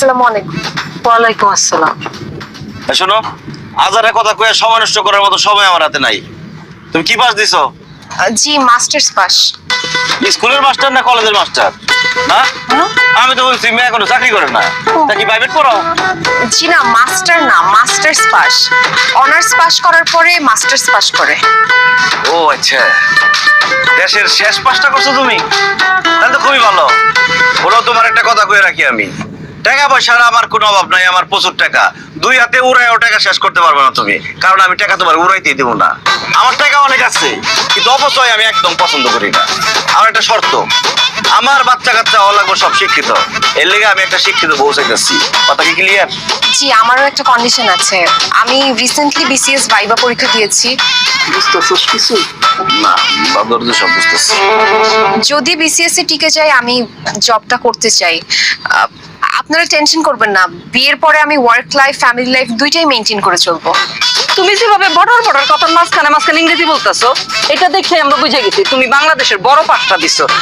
আসসালামু আলাইকুম। ওয়ালাইকুম আসসালাম। শোনো, আজারে কথা কয়ে সময় নষ্ট করার মতো সময় আমার হাতে নাই। তুমি কি পাস দিছো? জি মাস্টার্স পাস। স্কুলের মাস্টার না কলেজের মাস্টার? না, আমি তো বলছি মেয়ে এখনো চাকরি করে না, তা কি প্রাইভেট পড়াও? জি না, মাস্টার না, মাস্টার্স পাস। অনার্স পাস করার পরে মাস্টার্স পাস করে। ও আচ্ছা, দেশের শেষ পাসটা করছো তুমি? তাহলে তো খুবই ভালো। ওরাও তোমার একটা কথা কয়ে রাখি আমি, টাকা পয়সার আমার কোনো অভাব নাই, আমার প্রচুর টাকা। দুই হাতে উড়াইও টাকা শেষ করতে পারবে না তুমি, কারণ আমি টাকা তোমার উড়াইতেই দেবো না। আমার টাকা অনেক আছে, কিন্তু অপচয় আমি একদম পছন্দ করি না। আমার একটা শর্ত, আমার বাচ্চা কাচ্চা লাগবে সব শিক্ষিত। এর লেগে আমি একটা শিক্ষিত বউ চাইতেছি। কথা কি ক্লিয়ার? জি, আমারও একটা কন্ডিশন আছে। আমি রিসেন্টলি বিসিএস ভাইবা পরীক্ষা দিয়েছি। বুঝতেছিস কিছু? না, বাদর সব বুঝতেছি। যদি বিসিএস এ টিকে যাই, আমি জবটা করতে চাই। আপনারা টেনশন করবেন না, বিয়ের পরে আমি ওয়ার্ক লাইফ ফ্যামিলি লাইফ দুইটাই মেনটেন করে চলবো। তুমি যেভাবে বড়র বড়র কথার মাঝখানে মাঝখানে ইংরেজি বলতেছো, এটা দেখে আমরা বুঝে গেছি তুমি বাংলাদেশের বড় পাঠটা দিছো।